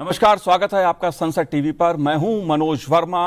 नमस्कार, स्वागत है आपका संसद टीवी पर। मैं हूं मनोज वर्मा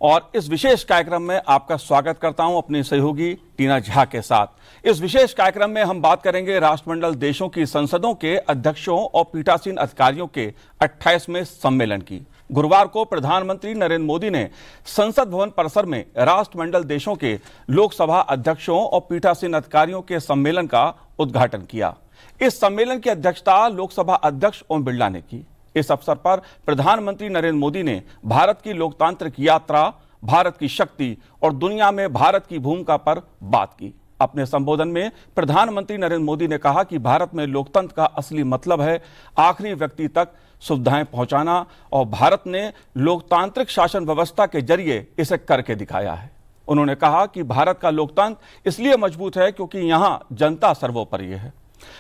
और इस विशेष कार्यक्रम में आपका स्वागत करता हूं अपनी सहयोगी टीना झा के साथ। इस विशेष कार्यक्रम में हम बात करेंगे राष्ट्रमंडल देशों की संसदों के अध्यक्षों और पीठासीन अधिकारियों के 28वें सम्मेलन की। गुरुवार को प्रधानमंत्री नरेंद्र मोदी ने संसद भवन परिसर में राष्ट्रमंडल देशों के लोकसभा अध्यक्षों और पीठासीन अधिकारियों के सम्मेलन का उद्घाटन किया। इस सम्मेलन की अध्यक्षता लोकसभा अध्यक्ष ओम बिरला ने की। इस अवसर पर प्रधानमंत्री नरेंद्र मोदी ने भारत की लोकतांत्रिक यात्रा, भारत की शक्ति और दुनिया में भारत की भूमिका पर बात की। अपने संबोधन में प्रधानमंत्री नरेंद्र मोदी ने कहा कि भारत में लोकतंत्र का असली मतलब है आखिरी व्यक्ति तक सुविधाएं पहुंचाना और भारत ने लोकतांत्रिक शासन व्यवस्था के जरिए इसे करके दिखाया है। उन्होंने कहा कि भारत का लोकतंत्र इसलिए मजबूत है क्योंकि यहां जनता सर्वोपरि है।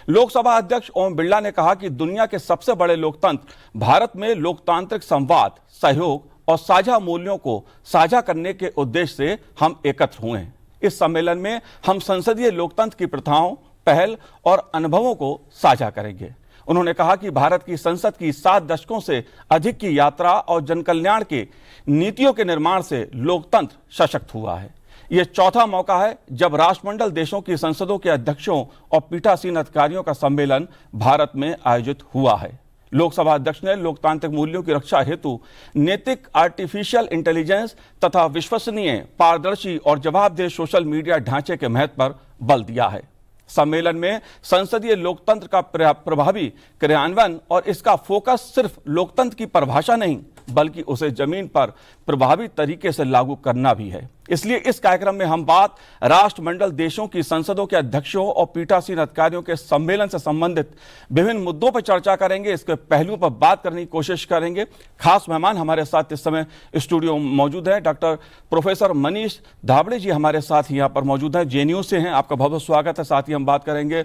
लोकसभा अध्यक्ष ओम बिरला ने कहा कि दुनिया के सबसे बड़े लोकतंत्र भारत में लोकतांत्रिक संवाद, सहयोग और साझा मूल्यों को साझा करने के उद्देश्य से हम एकत्र हुए हैं। इस सम्मेलन में हम संसदीय लोकतंत्र की प्रथाओं, पहल और अनुभवों को साझा करेंगे। उन्होंने कहा कि भारत की संसद की 7 दशकों से अधिक की यात्रा और जनकल्याण के नीतियों के निर्माण से लोकतंत्र सशक्त हुआ है। यह चौथा मौका है जब राष्ट्रमंडल देशों की संसदों के अध्यक्षों और पीठासीन अधिकारियों का सम्मेलन भारत में आयोजित हुआ है। लोकसभा अध्यक्ष ने लोकतांत्रिक मूल्यों की रक्षा हेतु नैतिक आर्टिफिशियल इंटेलिजेंस तथा विश्वसनीय, पारदर्शी और जवाबदेह सोशल मीडिया ढांचे के महत्व पर बल दिया है। सम्मेलन में संसदीय लोकतंत्र का प्रभावी क्रियान्वयन और इसका फोकस सिर्फ लोकतंत्र की परिभाषा नहीं बल्कि उसे जमीन पर प्रभावी तरीके से लागू करना भी है। इसलिए इस कार्यक्रम में हम बात राष्ट्रमंडल देशों की संसदों के अध्यक्षों और पीठासीन अधिकारियों के सम्मेलन से संबंधित विभिन्न मुद्दों पर चर्चा करेंगे, इसके पहलुओं पर बात करने की कोशिश करेंगे। खास मेहमान हमारे साथ इस समय स्टूडियो में मौजूद है। डॉक्टर प्रोफेसर मनीष धाबड़े जी हमारे साथ यहाँ पर मौजूद हैं, जेएनयू से हैं। आपका बहुत बहुत स्वागत है। साथ ही हम बात करेंगे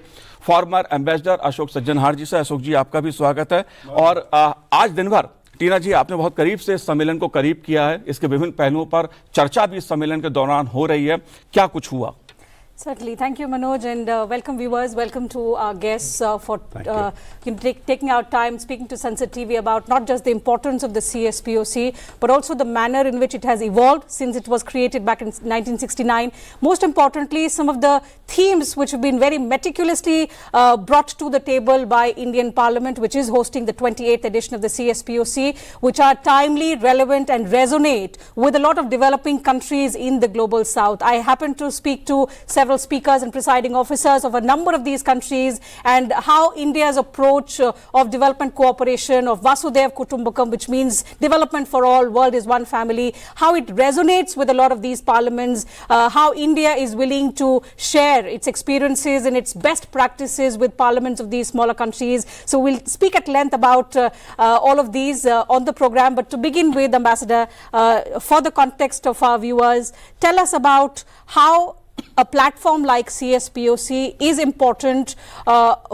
फॉर्मर एम्बेसडर अशोक सज्जनहार जी से। अशोक जी, आपका भी स्वागत है। और आज दिन भर टीना जी, आपने बहुत करीब से इस सम्मेलन को करीब किया है। इसके विभिन्न पहलुओं पर चर्चा भी इस सम्मेलन के दौरान हो रही है। क्या कुछ हुआ? Certainly. Thank you, Manoj, and welcome viewers. Welcome to our guests for taking our time speaking to Sansad TV about not just the importance of the CSPOC, but also the manner in which it has evolved since it was created back in 1969. Most importantly, some of the themes which have been very meticulously brought to the table by Indian Parliament, which is hosting the 28th edition of the CSPOC, which are timely, relevant and resonate with a lot of developing countries in the global south. I happen to speak to several speakers and presiding officers of a number of these countries and how India's approach of development cooperation, of Vasudhaiv Kutumbakam, which means development for all, world is one family, how it resonates with a lot of these parliaments, how India is willing to share its experiences and its best practices with parliaments of these smaller countries. So we'll speak at length about all of these on the program. But to begin with, Ambassador, for the context of our viewers, tell us about how a platform like CSPOC is important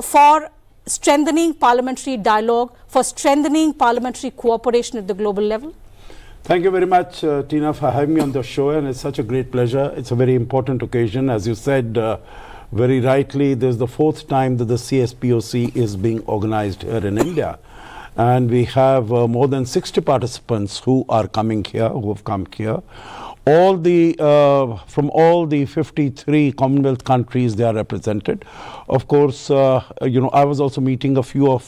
for strengthening parliamentary dialogue, for strengthening parliamentary cooperation at the global level. Thank you very much, Tina, for having me on the show, and it's such a great pleasure. It's a very important occasion. As you said very rightly, this is the 4th time that the CSPOC is being organized here in India. And we have more than 60 participants who are coming here, who have come here. All the from all the 53 Commonwealth countries, they are represented. Of course, I was also meeting a few of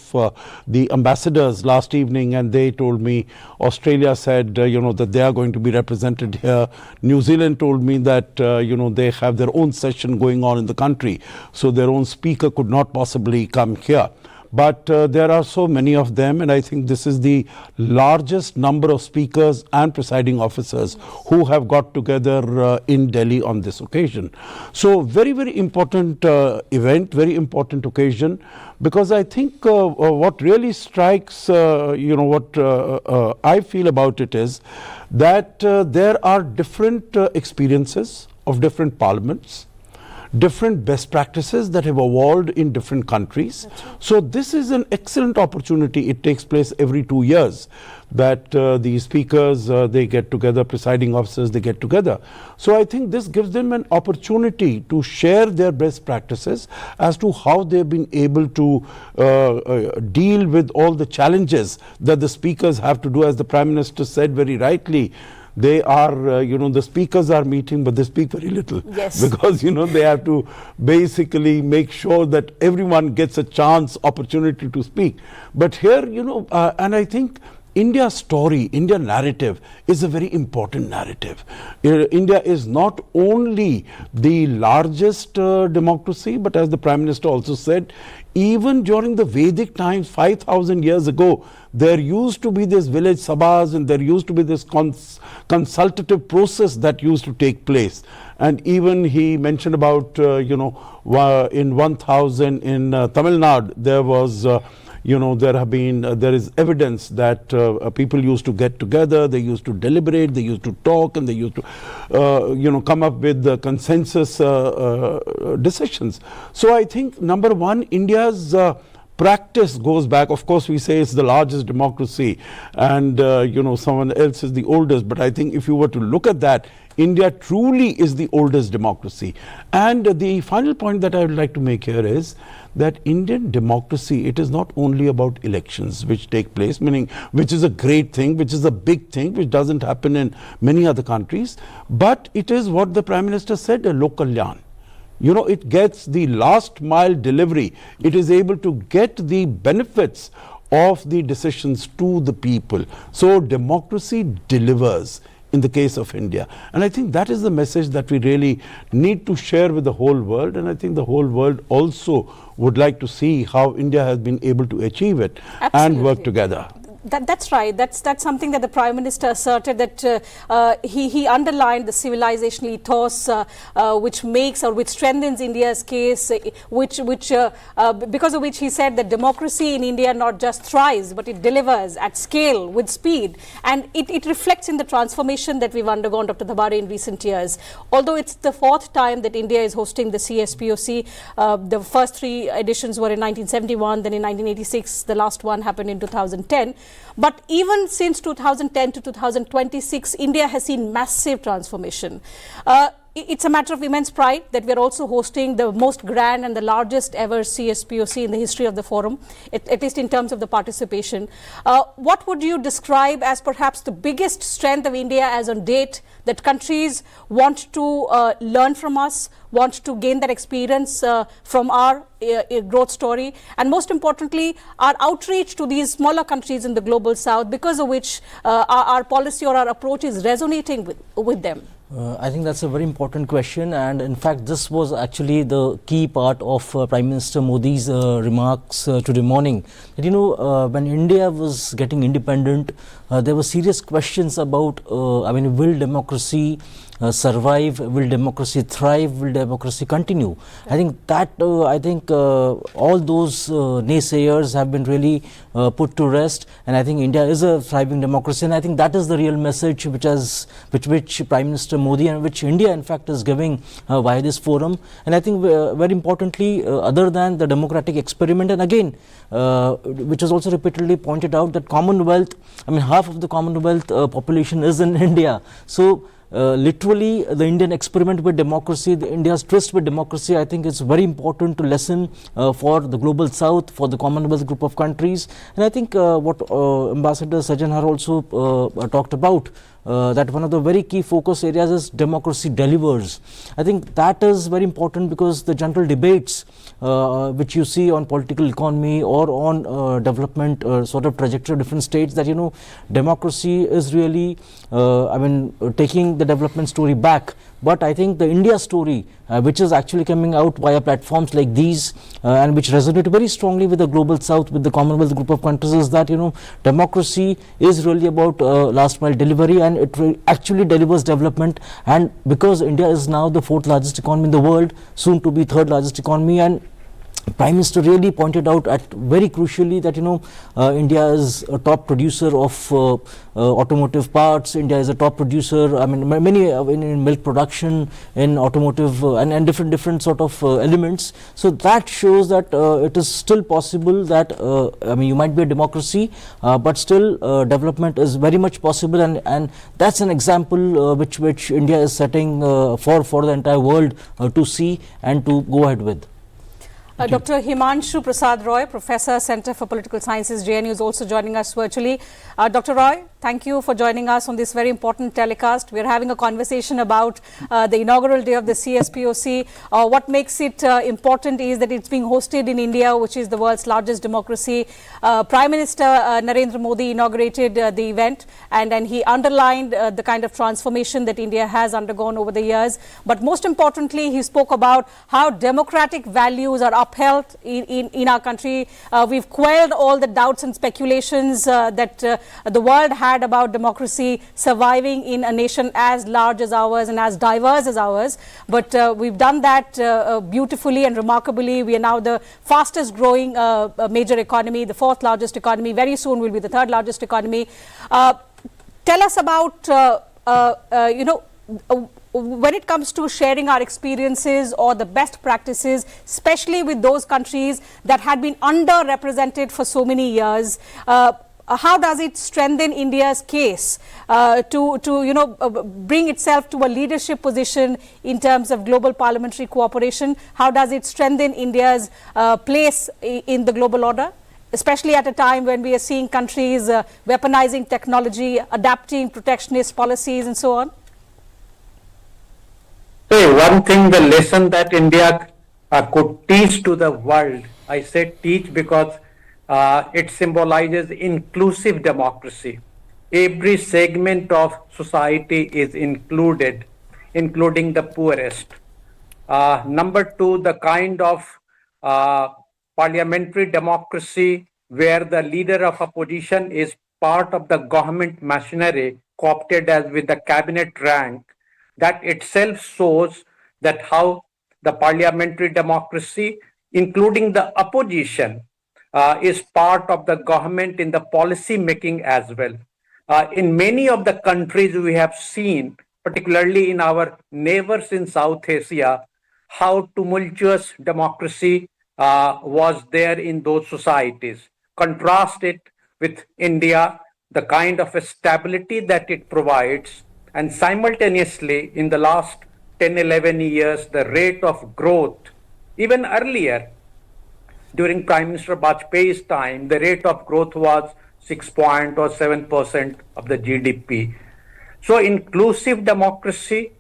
the ambassadors last evening, and they told me Australia said that they are going to be represented here. New Zealand told me that they have their own session going on in the country, so their own speaker could not possibly come here. But there are so many of them, and I think this is the largest number of speakers and presiding officers who have got together in Delhi on this occasion. So very, very important event, very important occasion, because I think what really strikes, what I feel about it is that there are different experiences of different parliaments, different best practices that have evolved in different countries. So this is an excellent opportunity. It takes place every 2 years that the speakers, they get together, presiding officers, they get together. So I think this gives them an opportunity to share their best practices as to how they've been able to deal with all the challenges that the speakers have to do. As the Prime Minister said very rightly, they are, the speakers are meeting, but they speak very little. Yes. Because, they have to basically make sure that everyone gets a chance, opportunity to speak. But here, and I think India's story, Indian narrative is a very important narrative. India is not only the largest democracy, but as the Prime Minister also said, even during the Vedic times, 5,000 years ago, there used to be this village sabhas and there used to be this consultative process that used to take place. And even he mentioned about, in 1000 in Tamil Nadu, there was there is evidence that people used to get together, they used to deliberate, they used to talk, and they used to, come up with the consensus decisions. So I think, number one, India's practice goes back. Of course, we say it's the largest democracy, and someone else is the oldest. But I think if you were to look at that, India truly is the oldest democracy. And the final point that I would like to make here is that Indian democracy, it is not only about elections which take place, meaning which is a great thing, which is a big thing, which doesn't happen in many other countries, but it is what the Prime Minister said, a lok kalyan. It gets the last mile delivery. It is able to get the benefits of the decisions to the people. So democracy delivers in the case of India. And I think that is the message that we really need to share with the whole world. And I think the whole world also would like to see how India has been able to achieve it. Absolutely. And work together. That's right. That's something that the Prime Minister asserted, that he underlined the civilization ethos, which makes or which strengthens India's case, because of which he said that democracy in India not just thrives, but it delivers at scale with speed, and it reflects in the transformation that we've undergone, Dr. Dhabare, in recent years. Although it's the 4th time that India is hosting the CSPOC, the first 3 editions were in 1971, then in 1986, the last one happened in 2010. But even since 2010 to 2026, India has seen massive transformation. It's a matter of immense pride that we are also hosting the most grand and the largest ever CSPOC in the history of the forum, at least in terms of the participation. What would you describe as perhaps the biggest strength of India as on date, that countries want to learn from us, want to gain that experience from our growth story, and most importantly, our outreach to these smaller countries in the global south, because of which our policy or our approach is resonating with them? I think that's a very important question, and in fact this was actually the key part of Prime Minister Modi's remarks today morning, that when India was getting independent, there were serious questions about will democracy survive, will democracy thrive, will democracy continue? I think that all those naysayers have been really put to rest, and I think India is a thriving democracy, and I think that is the real message which Prime Minister Modi and which India in fact is giving via this forum. And I think very importantly, other than the democratic experiment, and again which is also repeatedly pointed out, that Commonwealth, half of the Commonwealth population is in India. So literally the Indian experiment with democracy, the India's twist with democracy, I think it's very important to lesson for the global south, for the Commonwealth group of countries. And I think what Ambassador Sajjan Har also talked about, that one of the very key focus areas is democracy delivers. I think that is very important, because the general debates which you see on political economy or on development sort of trajectory of different states, that democracy is really taking the development story back. But I think the India story, which is actually coming out via platforms like these, and which resonate very strongly with the global south, with the Commonwealth group of countries, is that democracy is really about last mile delivery, and it actually delivers development. And because India is now the 4th largest economy in the world, soon to be 3rd largest economy, and Prime Minister really pointed out at very crucially that India is a top producer of automotive parts. India is a top producer. I mean, many in milk production, in automotive, and different sort of elements. So that shows that it is still possible that I mean, you might be a democracy, but still development is very much possible, and that's an example which India is setting for the entire world to see and to go ahead with. Dr. Himanshu Prasad Roy, Professor, Center for Political Sciences, JNU, is also joining us virtually. Dr. Roy, thank you for joining us on this very important telecast. We are having a conversation about the inaugural day of the CSPOC. What makes it important is that it's being hosted in India, which is the world's largest democracy. Prime Minister Narendra Modi inaugurated the event, and he underlined the kind of transformation that India has undergone over the years. But most importantly, he spoke about how democratic values are upheld in our country. We've quelled all the doubts and speculations that the world had about democracy surviving in a nation as large as ours and as diverse as ours. But we've done that beautifully and remarkably. We are now the fastest growing major economy, the fourth largest economy. Very soon we'll be the third largest economy. Tell us about, when it comes to sharing our experiences or the best practices, especially with those countries that had been underrepresented for so many years. How does it strengthen India's case to bring itself to a leadership position in terms of global parliamentary cooperation? How does it strengthen India's place in the global order, especially at a time when we are seeing countries weaponizing technology, adapting protectionist policies and so on? So one thing, the lesson that India could teach to the world, I said teach because it symbolizes inclusive democracy. Every segment of society is included, including the poorest. Number two, the kind of parliamentary democracy where the leader of opposition is part of the government machinery, co-opted as with the cabinet rank. That itself shows that how the parliamentary democracy, including the opposition, is part of the government in the policy making as well. In many of the countries we have seen, particularly in our neighbors in South Asia, how tumultuous democracy was there in those societies. Contrast it with India, the kind of stability that it provides, and simultaneously in the last 10-11 years, the rate of growth, even earlier, during Prime Minister Vajpayee's time, the rate of growth was 6.7% of the GDP. So inclusive democracy,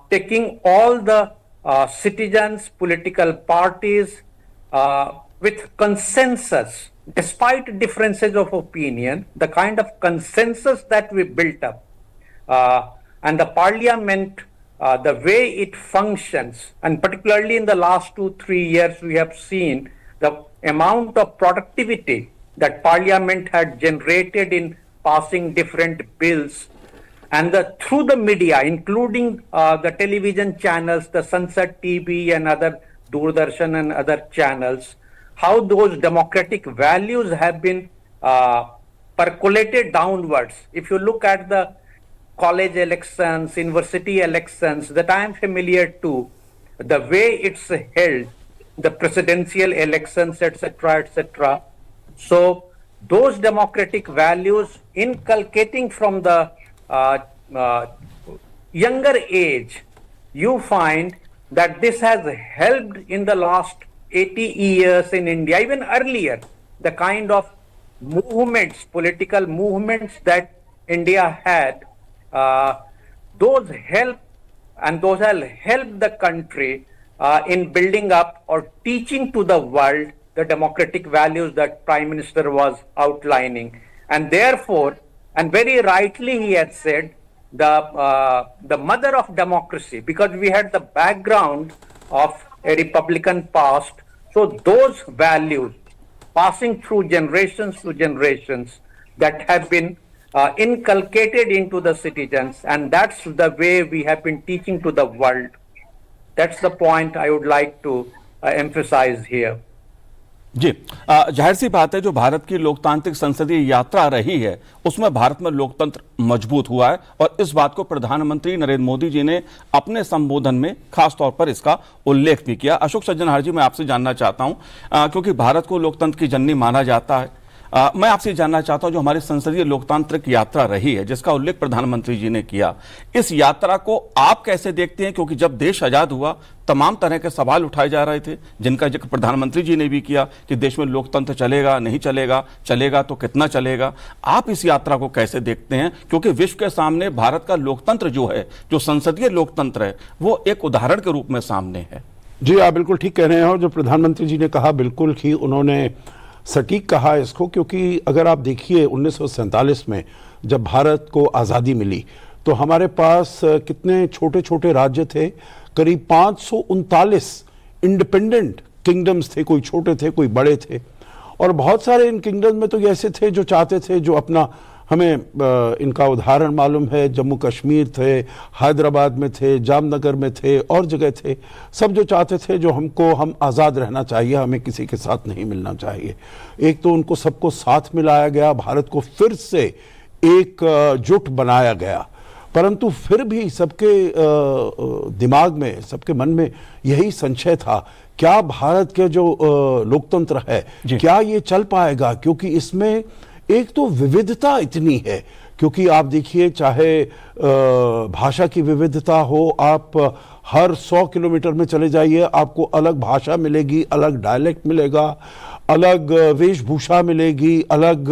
taking all the citizens, political parties with consensus, despite differences of opinion, the kind of consensus that we built up, and the parliament, the way it functions, and particularly in the last 2-3 years, we have seen the amount of productivity that parliament had generated in passing different bills, and through the media, including the television channels, the Sansad TV and other Doordarshan and other channels, how those democratic values have been percolated downwards. If you look at the college elections, university elections that I am familiar to, the way it's held, the presidential elections, etc., etc. So those democratic values inculcating from the younger age, you find that this has helped in the last 80 years in India, even earlier, the kind of movements, political movements that India had, those help, and those have helped the country in building up or teaching to the world the democratic values that Prime Minister was outlining. And therefore, and very rightly he had said, the mother of democracy, because we had the background of a Republican past. So those values passing through generations to generations that have been inculcated into the citizens, and that's the way we have been teaching to the world. That's the point I would like to emphasized here. जी, जाहिर सी बात है, जो भारत की लोकतांत्रिक संसदीय यात्रा रही है उसमें भारत में लोकतंत्र मजबूत हुआ है और इस बात को प्रधानमंत्री नरेंद्र मोदी जी ने अपने संबोधन में खास तौर पर इसका उल्लेख भी किया। अशोक सज्जनहार जी, मैं आपसे जानना चाहता हूं, क्योंकि भारत को लोकतंत्र की जननी माना जाता है, मैं आपसे जानना चाहता हूं, जो हमारी संसदीय लोकतांत्रिक यात्रा रही है जिसका उल्लेख प्रधानमंत्री जी ने किया, इस यात्रा को आप कैसे देखते हैं? क्योंकि जब देश आजाद हुआ तमाम तरह के सवाल उठाए जा रहे थे, जिनका जिक्र प्रधानमंत्री जी ने भी किया कि देश में लोकतंत्र चलेगा, नहीं चलेगा, चलेगा तो कितना चलेगा। आप इस यात्रा को कैसे देखते हैं? क्योंकि विश्व के सामने भारत का लोकतंत्र जो है, जो संसदीय लोकतंत्र है, वो एक उदाहरण के रूप में सामने है। जी, आप बिल्कुल ठीक कह रहे हैं और जो प्रधानमंत्री जी ने कहा बिल्कुल ही उन्होंने सटीक कहा इसको, क्योंकि अगर आप देखिए 1947 में जब भारत को आज़ादी मिली तो हमारे पास कितने छोटे छोटे राज्य थे, करीब 539 इंडिपेंडेंट किंगडम्स थे, कोई छोटे थे कोई बड़े थे, और बहुत सारे इन किंगडम में तो ऐसे थे जो चाहते थे, जो अपना, हमें इनका उदाहरण मालूम है, जम्मू कश्मीर थे, हैदराबाद में थे, जामनगर में थे और जगह थे, सब जो चाहते थे जो हम आज़ाद रहना चाहिए, हमें किसी के साथ नहीं मिलना चाहिए। एक तो उनको सबको साथ मिलाया गया, भारत को फिर से एक जुट बनाया गया, परंतु फिर भी सबके दिमाग में, सबके मन में यही संशय था, क्या भारत के जो लोकतंत्र है क्या ये चल पाएगा? क्योंकि इसमें एक तो विविधता इतनी है, क्योंकि आप देखिए चाहे भाषा की विविधता हो, आप हर 100 किलोमीटर में चले जाइए आपको अलग भाषा मिलेगी, अलग डायलेक्ट मिलेगा, अलग वेशभूषा मिलेगी, अलग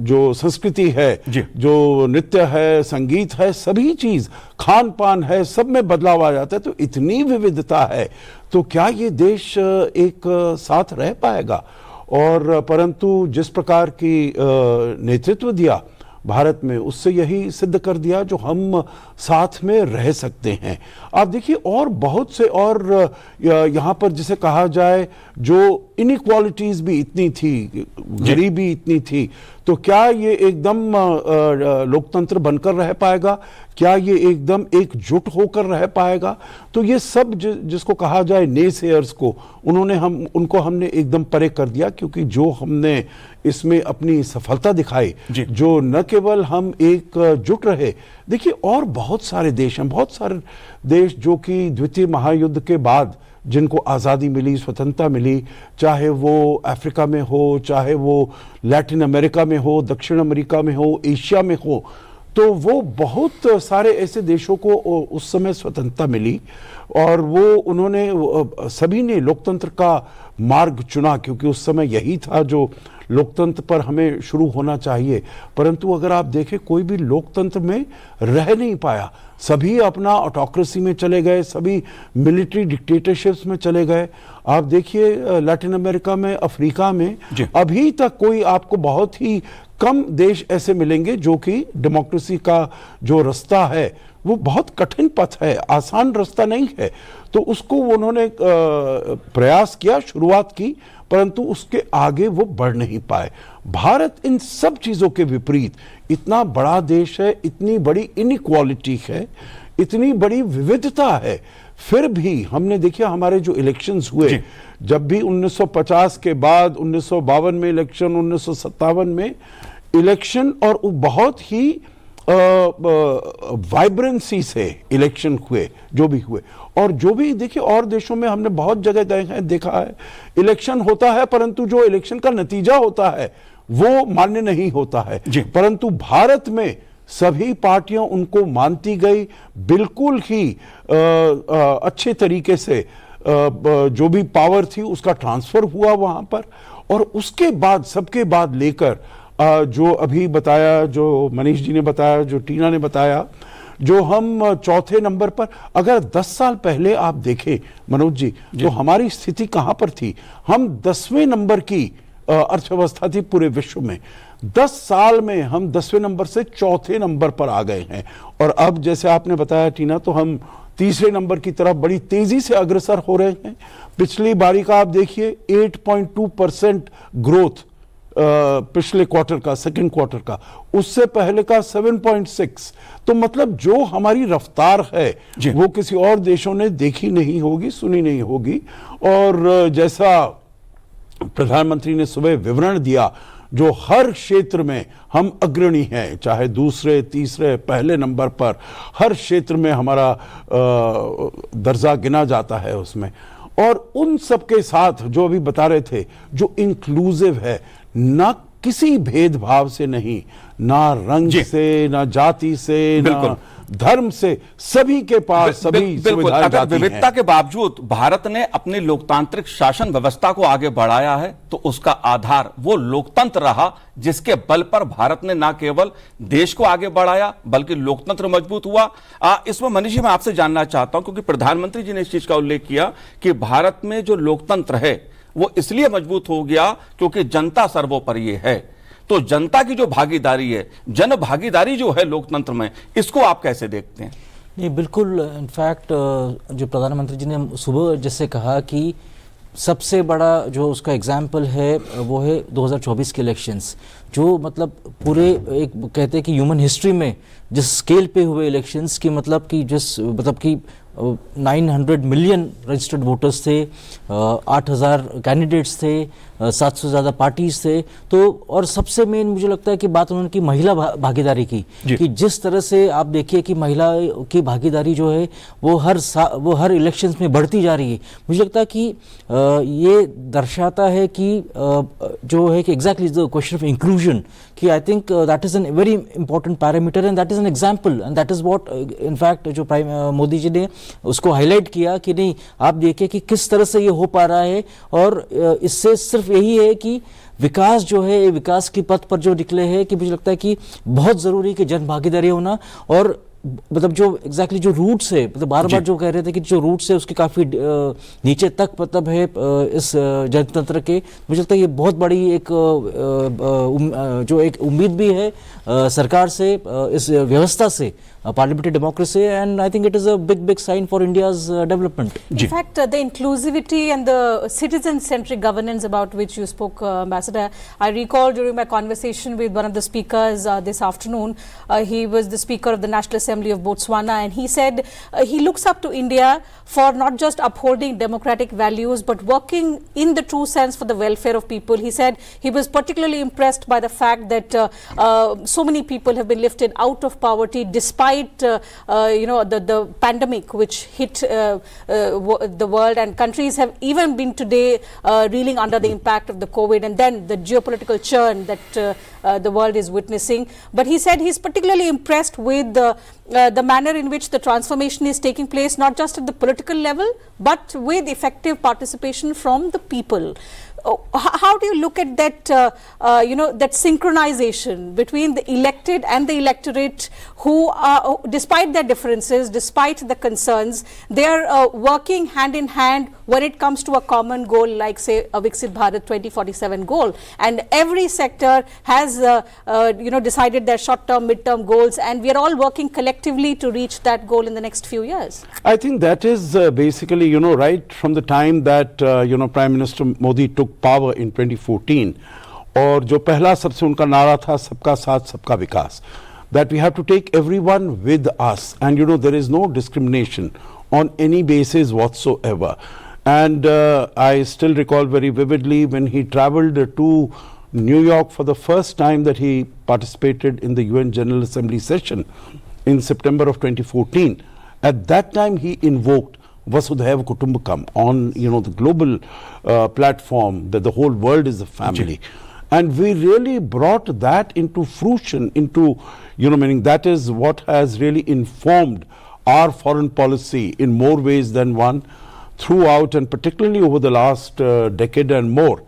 जो संस्कृति है, जो नृत्य है, संगीत है, सभी चीज, खान पान है, सब में बदलाव आ जाता है। तो इतनी विविधता है, तो क्या ये देश एक साथ रह पाएगा? और परंतु जिस प्रकार की नेतृत्व दिया भारत में, उससे यही सिद्ध कर दिया जो हम साथ में रह सकते हैं। आप देखिए और बहुत से, और यहाँ पर जिसे कहा जाए जो इनइक्वालिटीज भी इतनी थी, गरीबी इतनी थी, तो क्या ये एकदम लोकतंत्र बनकर रह पाएगा? क्या ये एकदम एकजुट होकर रह पाएगा? तो ये सब जिसको कहा जाए नेसेयर्स को, उनको हमने एकदम परे कर दिया, क्योंकि जो हमने इसमें अपनी सफलता दिखाई, जो न केवल हम एकजुट रहे, देखिए और बहुत सारे देश हैं, बहुत सारे देश जो कि द्वितीय महायुद्ध के बाद जिनको आज़ादी मिली, स्वतंत्रता मिली, चाहे वो अफ्रीका में हो, चाहे वो लैटिन अमेरिका में हो, दक्षिण अमेरिका में हो, एशिया में हो, तो वो बहुत सारे ऐसे देशों को उस समय स्वतंत्रता मिली और वो उन्होंने सभी ने लोकतंत्र का मार्ग चुना, क्योंकि उस समय यही था जो लोकतंत्र पर हमें शुरू होना चाहिए। परंतु अगर आप देखें कोई भी लोकतंत्र में रह नहीं पाया, सभी अपना ऑटोक्रेसी में चले गए, सभी मिलिट्री डिक्टेटरशिप्स में चले गए। आप देखिए लैटिन अमेरिका में, अफ्रीका में अभी तक कोई आपको बहुत ही कम देश ऐसे मिलेंगे जो कि डेमोक्रेसी का जो रास्ता है वो बहुत कठिन पथ है, आसान रास्ता नहीं है। तो उसको उन्होंने प्रयास किया, शुरुआत की, परंतु उसके आगे वो बढ़ नहीं पाए। भारत इन सब चीजों के विपरीत इतना बड़ा देश है, इतनी बड़ी इनइक्वालिटी है, इतनी बड़ी विविधता है, फिर भी हमने देखिए हमारे जो इलेक्शंस हुए, जब भी 1950 के बाद 1952 में इलेक्शन, 1957 में इलेक्शन, और बहुत ही वाइब्रेंसी से इलेक्शन हुए, जो भी हुए। और जो भी देखिए और देशों में हमने बहुत जगह गए हैं, देखा है इलेक्शन होता है, परंतु जो इलेक्शन का नतीजा होता है वो मान्य नहीं होता है। परंतु भारत में सभी पार्टियां उनको मानती गई, बिल्कुल ही अच्छे तरीके से जो भी पावर थी उसका ट्रांसफर हुआ वहां पर। और उसके बाद, सबके बाद लेकर जो अभी बताया, जो मनीष जी ने बताया, जो टीना ने बताया, जो हम चौथे नंबर पर, अगर 10 साल पहले आप देखें मनोज जी, तो हमारी स्थिति कहां पर थी? हम 10वें नंबर की अर्थव्यवस्था थी पूरे विश्व में। 10 साल में हम 10वें नंबर से चौथे नंबर पर आ गए हैं। और अब जैसे आपने बताया टीना, तो हम तीसरे नंबर की तरफ बड़ी तेजी से अग्रसर हो रहे हैं। पिछली बारी का आप देखिए 8.2% ग्रोथ पिछले क्वार्टर का, सेकंड क्वार्टर का, उससे पहले का 7.6। तो मतलब जो हमारी रफ्तार है वो किसी और देशों ने देखी नहीं होगी, सुनी नहीं होगी। और जैसा प्रधानमंत्री ने सुबह विवरण दिया, जो हर क्षेत्र में हम अग्रणी हैं, चाहे दूसरे, तीसरे, पहले नंबर पर, हर क्षेत्र में हमारा दर्जा गिना जाता है उसमें। और उन सबके साथ जो अभी बता रहे थे, जो इंक्लूसिव है, ना किसी भेदभाव से नहीं, ना रंग से, ना जाति से, ना धर्म से, सभी के पास सभी सुविधाएं जाती हैं। विविधता के बावजूद भारत ने अपनी लोकतांत्रिक शासन व्यवस्था को आगे बढ़ाया है, तो उसका आधार वो लोकतंत्र रहा, जिसके बल पर भारत ने न केवल देश को आगे बढ़ाया बल्कि लोकतंत्र मजबूत हुआ। इसमें मनीष जी, मैं आपसे जानना चाहता हूं, क्योंकि प्रधानमंत्री जी ने इस चीज का उल्लेख किया कि भारत में जो लोकतंत्र है वो इसलिए मजबूत हो गया क्योंकि जनता सर्वोपरि है। तो जनता की जो भागीदारी है, जन भागीदारी जो है लोकतंत्र में, इसको आप कैसे देखते हैं? नहीं, बिल्कुल। इनफैक्ट जो प्रधानमंत्री जी ने सुबह जैसे कहा कि सबसे बड़ा जो उसका एग्जाम्पल है वो है 2024 के इलेक्शंस, जो मतलब पूरे एक कहते हैं कि ह्यूमन हिस्ट्री में जिस स्केल पे हुए इलेक्शंस की, मतलब कि जिस मतलब कि 900 मिलियन रजिस्टर्ड वोटर्स थे, 8000 कैंडिडेट्स थे, 700 से ज़्यादा पार्टीज थे। तो और सबसे मेन मुझे लगता है कि बात उन्होंने की महिला भागीदारी की, कि जिस तरह से आप देखिए कि महिला की भागीदारी जो है वो हर इलेक्शंस में बढ़ती जा रही है। मुझे लगता है कि ये दर्शाता है कि जो है कि exactly the question of inclusion, कि I think that is an very important parameter and that is an example and that is what in fact जो मोदी जी ने उसको हाईलाइट किया कि नहीं, आप देखिए कि किस तरह से ये हो पा रहा है। और इससे सिर्फ यही है कि विकास जो है, विकास की पथ पर जो निकले हैं, कि मुझे लगता है कि बहुत जरूरी है कि जन भागीदारी होना। और मतलब जो एग्जैक्टली जो रूट्स है, मतलब बार बार जो कह रहे थे कि जो रूट्स है उसके काफी नीचे तक मतलब है इस जनतंत्र के, मुझे लगता है ये बहुत बड़ी एक जो एक उम्मीद भी है सरकार से, इस व्यवस्था से, parliamentary democracy, and I think it is a big sign for India's development. In fact, the inclusivity and the citizen-centric governance about which you spoke, Ambassador, I recall during my conversation with one of the speakers this afternoon, he was the Speaker of the National Assembly of Botswana, and he said he looks up to India for not just upholding democratic values but working in the true sense for the welfare of people. He said he was particularly impressed by the fact that so many people have been lifted out of poverty despite the pandemic which hit the world, and countries have even been today reeling under the impact of the COVID, and then the geopolitical churn that the world is witnessing. But he said he's particularly impressed with the manner in which the transformation is taking place, not just at the political level but with effective participation from the people. How do you look at that, that synchronization between the elected and the electorate, who are, despite their differences, despite the concerns, they are working hand in hand when it comes to a common goal, like say a Viksit Bharat 2047 goal, and every sector has decided their short-term, mid-term goals, and we are all working collectively to reach that goal in the next few years? I think that is basically, right from the time that Prime Minister Modi took power in 2014, और जो पहला सबसे उनका नारा था, सबका साथ सबका विकास, that we have to take everyone with us, and there is no discrimination on any basis whatsoever. And I still recall very vividly when he traveled to New York for the first time that he participated in the UN General Assembly session in September of 2014. At that time he invoked Vasudhaiva Kutumbakam on the global platform, that the whole world is a family. And we really brought that into fruition, into meaning that is what has really informed our foreign policy in more ways than one throughout, and particularly over the last decade and more.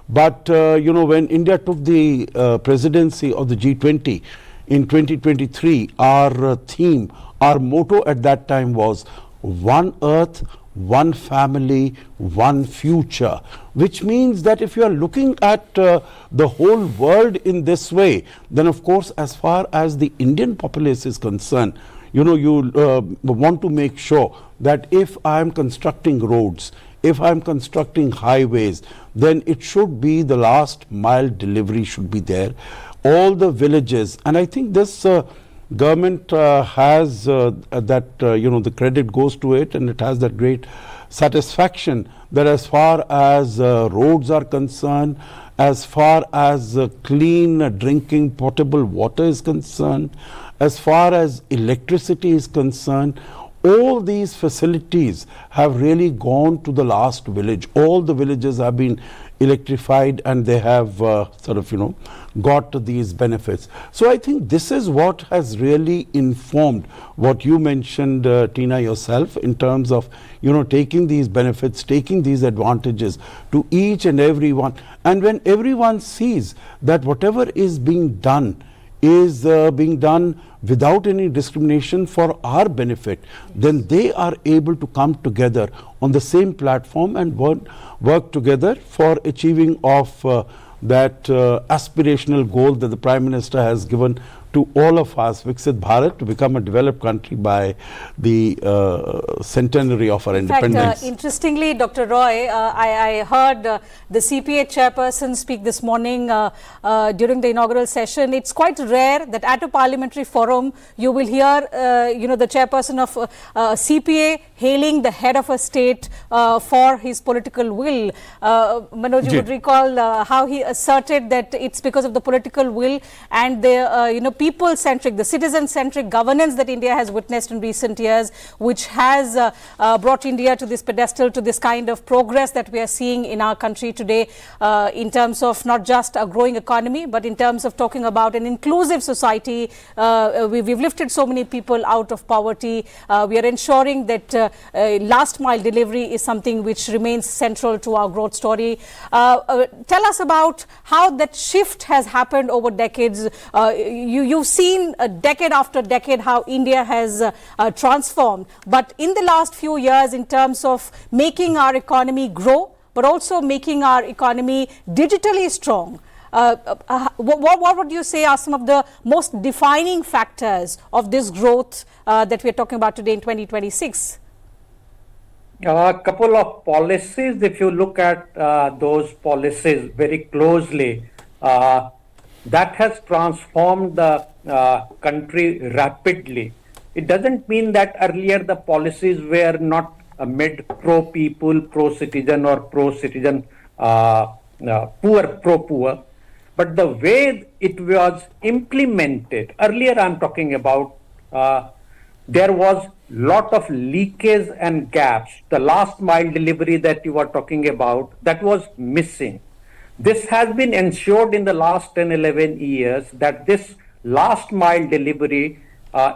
But when India took the presidency of the G20 in 2023, our theme, our motto at that time was one earth, one family, one future, which means that if you are looking at the whole world in this way, then of course as far as the Indian populace is concerned, you want to make sure that if I am constructing roads, if I'm constructing highways, then it should be the last mile delivery should be there. All the villages, and I think this government has that, the credit goes to it, and it has that great satisfaction that as far as roads are concerned, as far as clean drinking potable water is concerned, as far as electricity is concerned, all these facilities have really gone to the last village. All the villages have been electrified, and they have got these benefits. So I think this is what has really informed what you mentioned, Tina, yourself, in terms of taking these benefits, taking these advantages to each and every one. And when everyone sees that whatever is being done is being done without any discrimination for our benefit, then they are able to come together on the same platform and work together for achieving of that aspirational goal that the Prime Minister has given to all of us, Viksit Bharat, to become a developed country by the centenary of our independence. In fact, interestingly, Dr. Roy, I heard the CPA chairperson speak this morning during the inaugural session. It's quite rare that at a parliamentary forum you will hear, the chairperson of CPA hailing the head of a state for his political will. Manoj, you would recall how he asserted that it's because of the political will and the people-centric, the citizen-centric governance that India has witnessed in recent years, which has brought India to this pedestal, to this kind of progress that we are seeing in our country today, in terms of not just a growing economy, but in terms of talking about an inclusive society. We've lifted so many people out of poverty. We are ensuring that last mile delivery is something which remains central to our growth story. Tell us about how that shift has happened over decades. You've seen decade after decade how India has transformed, but in the last few years, in terms of making our economy grow, but also making our economy digitally strong, what would you say are some of the most defining factors of this growth that we're talking about today in 2026? A couple of policies, if you look at those policies very closely, that has transformed the country rapidly. It doesn't mean that earlier the policies were not made pro-people, pro-citizen, or pro-citizen, poor, pro-poor. But the way it was implemented, earlier I'm talking about, there was lot of leakage and gaps. The last mile delivery that you were talking about, that was missing. This has been ensured in the last 10-11 years that this last mile delivery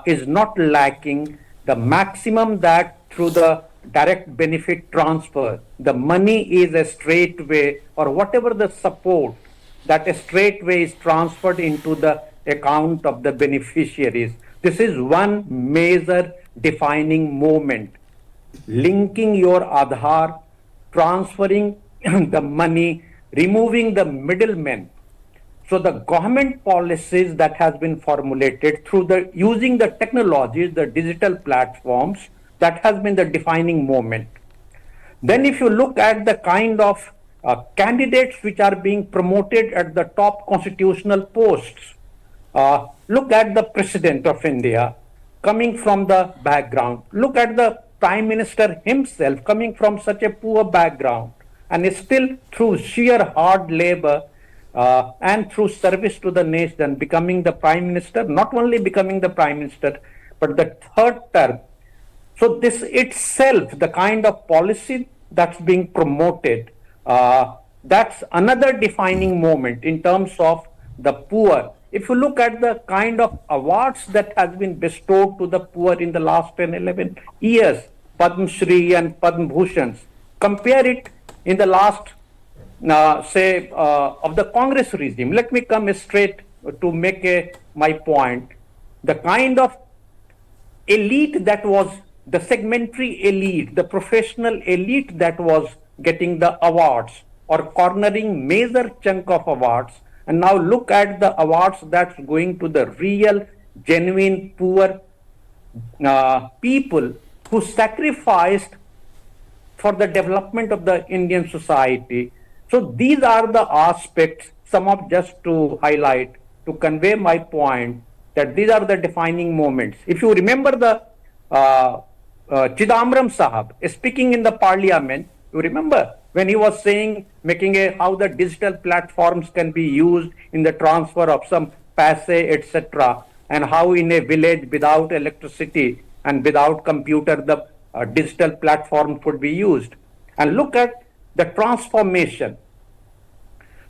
is not lacking. The maximum that through the direct benefit transfer, the money is a straight way, or whatever the support, that a straight way is transferred into the account of the beneficiaries. This is one major defining moment. Linking your Aadhaar, transferring the money, removing the middlemen. So the government policies that has been formulated through the using the technologies, the digital platforms, that has been the defining moment. Then if you look at the kind of candidates which are being promoted at the top constitutional posts, look at the President of India coming from the background. Look at the Prime Minister himself coming from such a poor background, and still through sheer hard labor and through service to the nation becoming the Prime Minister, not only becoming the Prime Minister, but the third term. So this itself, the kind of policy that's being promoted, that's another defining moment in terms of the poor. If you look at the kind of awards that has been bestowed to the poor in the last 10-11 years, Padma Shri and Padma Bhushans, compare it in the last, of the Congress regime. Let me come straight to make my point. The kind of elite that was the segmentary elite, the professional elite that was getting the awards or cornering major chunk of awards. And now look at the awards that's going to the real, genuine, poor people who sacrificed for the development of the Indian society. So these are the aspects, some of just to highlight, to convey my point, that these are the defining moments. If you remember the Chidambaram Sahab speaking in the parliament, you remember when he was saying, making how the digital platforms can be used in the transfer of some paise, etc., and how in a village without electricity and without computer, the digital platform could be used. And look at the transformation.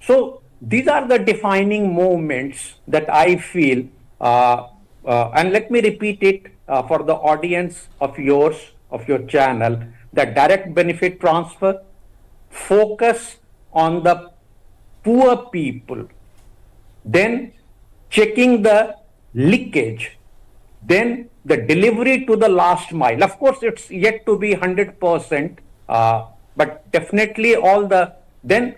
So these are the defining moments that I feel, and let me repeat it for the audience of yours, of your channel, the direct benefit transfer, focus on the poor people, then checking the leakage, then the delivery to the last mile. Of course, it's yet to be 100%, but definitely all the, then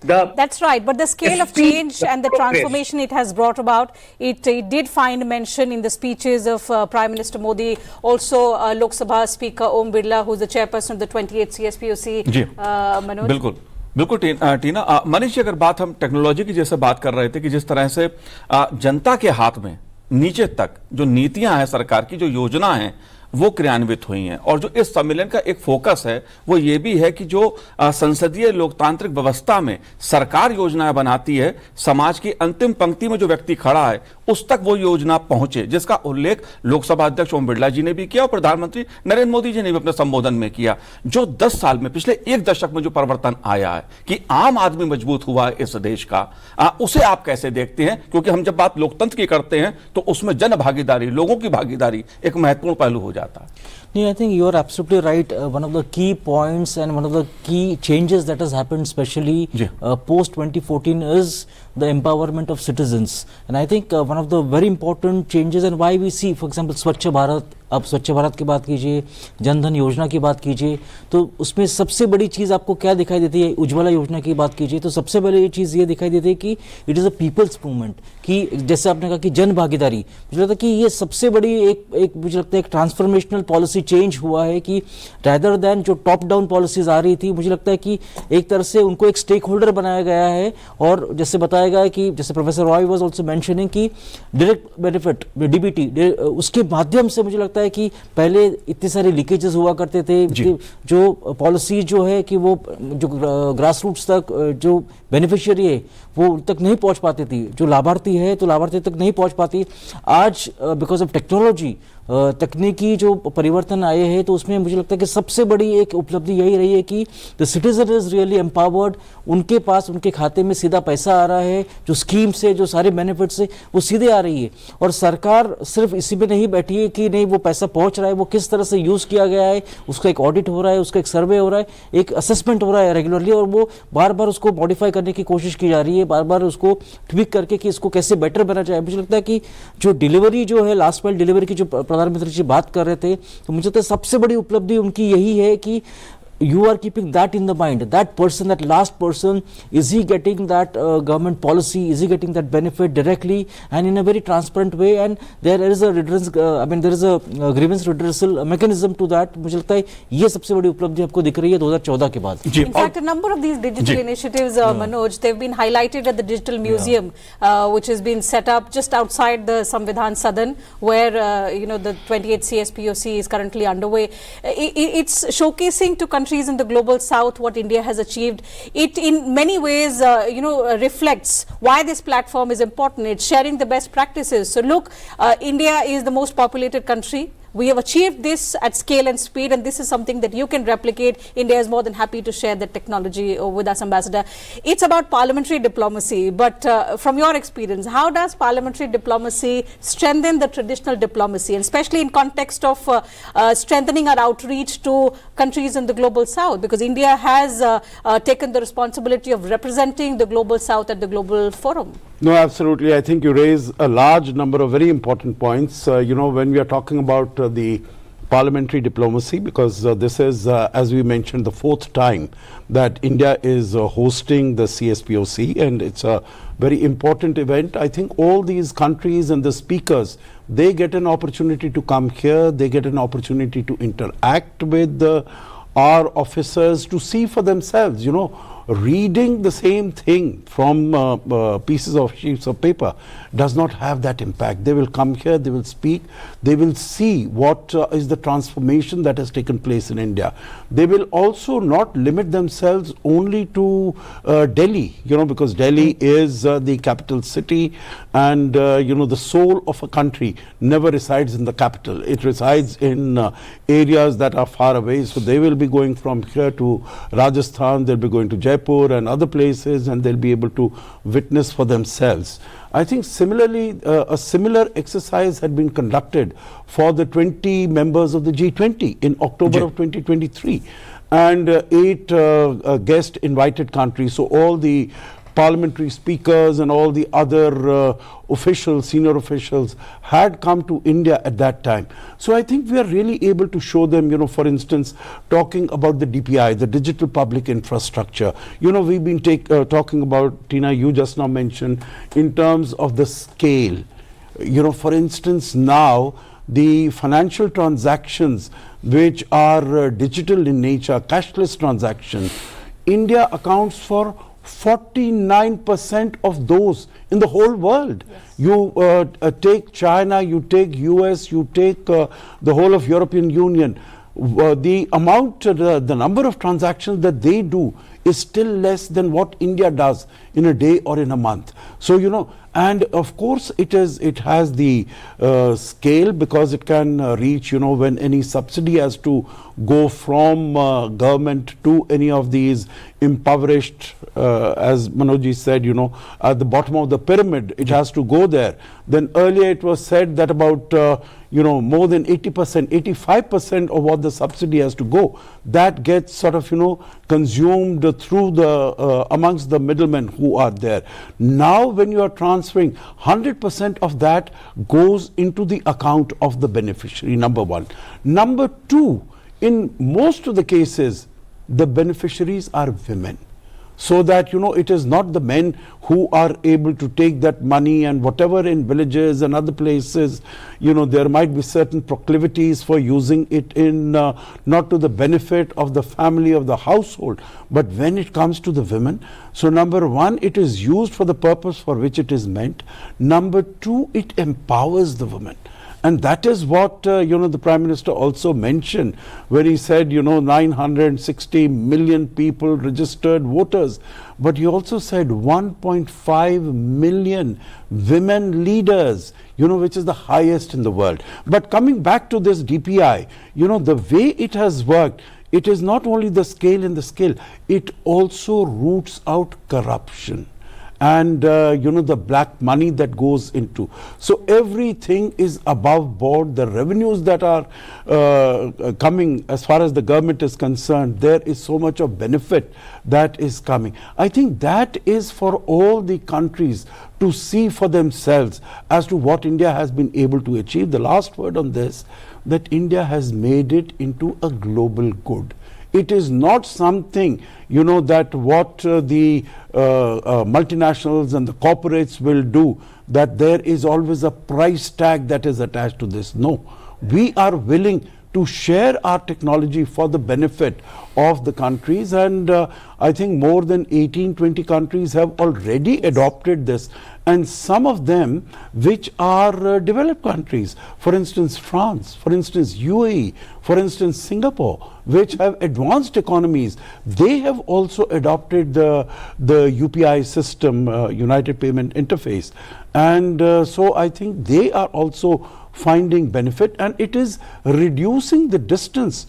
the... That's right, but the scale of change and the transformation it has brought about, it did find mention in the speeches of Prime Minister Modi, also Lok Sabha Speaker Om Birla, who's the chairperson of the 28th CSPOC. Manoj? बिल्कुल बिल्कुल टीना, मनीष जी, अगर बात हम technology की जैसे बात कर रहे थे कि जिस तरह से जनता के हाथ में नीचे तक जो नीतियां हैं सरकार की, जो योजना है, वो क्रियान्वित हुई हैं, और जो इस सम्मेलन का एक फोकस है वो ये भी है कि जो संसदीय लोकतांत्रिक व्यवस्था में सरकार योजनाएं बनाती है, समाज की अंतिम पंक्ति में जो व्यक्ति खड़ा है उस तक वो योजना पहुंचे, जिसका उल्लेख लोकसभा अध्यक्ष ओम बिरला जी ने भी किया और प्रधानमंत्री नरेंद्र मोदी जी ने भी अपने संबोधन में किया। जो 10 साल में, पिछले एक दशक में जो परिवर्तन आया है कि आम आदमी मजबूत हुआ है इस देश का, उसे आप कैसे देखते हैं? क्योंकि हम जब बात लोकतंत्र की करते हैं तो उसमें जन भागीदारी, लोगों की भागीदारी एक महत्वपूर्ण पहलू हो जाता है। I think you are absolutely right. One of the key points and one of the key changes that has happened, especially post 2014, is the empowerment of citizens. And I think one of the very important changes, and why we see, for example, स्वच्छ भारत, अब स्वच्छ भारत की बात कीजिए, जनधन योजना की बात कीजिए, तो उसमें सबसे बड़ी चीज़ आपको क्या दिखाई देती है? उज्ज्वला योजना की बात कीजिए तो सबसे बड़ी चीज़ ये दिखाई देती है कि it is a people's movement, कि जैसे आपने कहा कि जन भागीदारी, मुझे लगता है कि ये सबसे बड़ी एक मुझे लगता है एक ट्रांसफॉर्मेशनल पॉलिसी चेंज हुआ है, कि रादर देन जो टॉप डाउन पॉलिसीज आ रही थी, मुझे लगता है कि एक तरह से उनको एक स्टेक होल्डर बनाया गया है। और जैसे बताया गया कि जैसे professor Roy was also mentioning कि डायरेक्ट बेनिफिट डीबीटी, उसके माध्यम से मुझे लगता है कि पहले इतने सारे लीकेजेस हुआ करते थे, जो पॉलिसी जो है कि वो जो ग्रास रूट्स तक जो बेनिफिशियरी है वो तक नहीं पहुंच पाती थी, जो लाभार्थी है तो लाभार्थी तक नहीं पहुंच पाती। आज बिकॉज ऑफ टेक्नोलॉजी, तकनीकी जो परिवर्तन आए हैं, तो उसमें मुझे लगता है कि सबसे बड़ी एक उपलब्धि यही रही है कि the citizen is really empowered, उनके पास उनके खाते में सीधा पैसा आ रहा है, जो स्कीम से जो सारे बेनिफिट्स है वो सीधे आ रही है, और सरकार सिर्फ इसी में नहीं बैठी है कि नहीं वो पैसा पहुंच रहा है, वो किस तरह से यूज़ किया गया है, उसका एक ऑडिट हो रहा है, उसका एक सर्वे हो रहा है, एक असेसमेंट हो रहा है रेगुलरली, और वो बार बार उसको मॉडिफाई करने की कोशिश की जा रही है, बार बार उसको ट्विक करके कि इसको कैसे बेटर बना जाए। मुझे लगता है कि जो डिलीवरी जो है, लास्ट माइल डिलीवरी की जो प्रधानमंत्री जी बात कर रहे थे, तो मुझे लगता है सबसे बड़ी उपलब्धि उनकी यही है कि you are keeping that in the mind, that person, that last person, is he getting that government policy, is he getting that benefit directly and in a very transparent way, and there is a redress, there is a grievance redressal mechanism to that। मुझे लगता है ये सबसे बड़ी उपलब्धि आपको दिख रही है 2014 के बाद। In fact, a number of these digital initiatives, Manoj, they've been highlighted at the Digital Museum, which has been set up just outside the Samvidhan Sadan, where the 28th CSPOC is currently underway. It's showcasing to countries in the global south what India has achieved. It in many ways reflects why this platform is important. It's sharing the best practices. So look, India is the most populated country. We have achieved this at scale and speed, and this is something that you can replicate. India is more than happy to share that technology with us, Ambassador. It's about parliamentary diplomacy, but from your experience, how does parliamentary diplomacy strengthen the traditional diplomacy, and especially in context of strengthening our outreach to countries in the global south? Because India has taken the responsibility of representing the global south at the global forum. No, absolutely. I think you raise a large number of very important points. When we are talking about the parliamentary diplomacy, because this is, as we mentioned, the 4th time that India is hosting the CSPOC, and it's a very important event. I think all these countries and the speakers, they get an opportunity to come here, they get an opportunity to interact with our officers to see for themselves. Reading the same thing from pieces of sheets of paper does not have that impact. They will come here, they will speak, they will see what is the transformation that has taken place in India. They will also not limit themselves only to Delhi, because Delhi is the capital city, and the soul of a country never resides in the capital. It resides in areas that are far away. So they will be going from here to Rajasthan, they'll be going to Jaipur and other places, and they'll be able to witness for themselves. I think similarly, a similar exercise had been conducted for the 20 members of the G20 in October of 2023, and 8 guest invited countries. So all the parliamentary speakers and all the other officials, senior officials, had come to India at that time. So I think we are really able to show them, for instance, talking about the DPI, the digital public infrastructure. We've been talking about, Tina, you just now mentioned, in terms of the scale. For instance, now the financial transactions which are digital in nature, cashless transactions, India accounts for 49% of those in the whole world. Yes. You take China, you take US, you take the whole of European Union. The amount, the number of transactions that they do is still less than what India does in a day or in a month. So, and of course it has the scale, because it can reach, when any subsidy has to go from government to any of these impoverished, as Manoj said, at the bottom of the pyramid, it has to go there. Then earlier it was said that about more than 80%, 85% of what the subsidy has to go, that gets sort of, consumed through the, amongst the middlemen who are there. Now when you are transferring, 100% of that goes into the account of the beneficiary, number one. Number two, in most of the cases, the beneficiaries are women. So that, it is not the men who are able to take that money, and whatever in villages and other places, there might be certain proclivities for using it in, not to the benefit of the family, of the household, but when it comes to the women. So number one, it is used for the purpose for which it is meant. Number two, it empowers the women. And that is what, the Prime Minister also mentioned when he said, 960 million people registered voters. But he also said 1.5 million women leaders, which is the highest in the world. But coming back to this DPI, the way it has worked, it is not only the scale and the skill, it also roots out corruption. And the black money that goes into. So everything is above board. The revenues that are coming, as far as the government is concerned, there is so much of benefit that is coming. I think that is for all the countries to see for themselves as to what India has been able to achieve. The last word on this, that India has made it into a global good. It is not something, that what the multinationals and the corporates will do, that there is always a price tag that is attached to this. No, we are willing to share our technology for the benefit of the countries, and I think more than 18-20 countries have already adopted this, and some of them which are developed countries, for instance France, for instance UAE, for instance Singapore, which have advanced economies, they have also adopted the UPI system, United Payment Interface, and so I think they are also finding benefit, and it is reducing the distance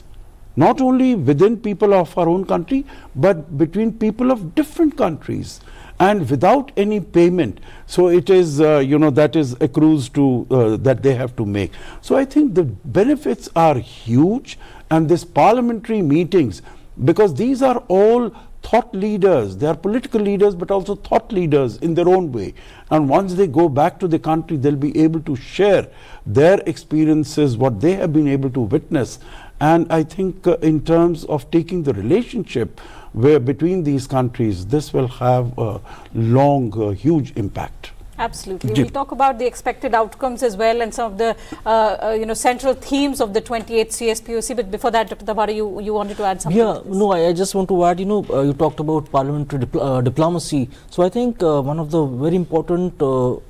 not only within people of our own country, but between people of different countries, and without any payment. So it is, that is accrues to that they have to make. So I think the benefits are huge, and this parliamentary meetings, because these are all thought leaders, they are political leaders but also thought leaders in their own way, and once they go back to the country, they'll be able to share their experiences, what they have been able to witness. And I think in terms of taking the relationship between these countries, this will have a long, huge impact. Absolutely. We'll talk about the expected outcomes as well and some of the central themes of the 28th CSPOC. But before that, Dr. Tabari, you wanted to add something? Yeah, no, I just want to add, you talked about parliamentary diplomacy. So I think one of the very important,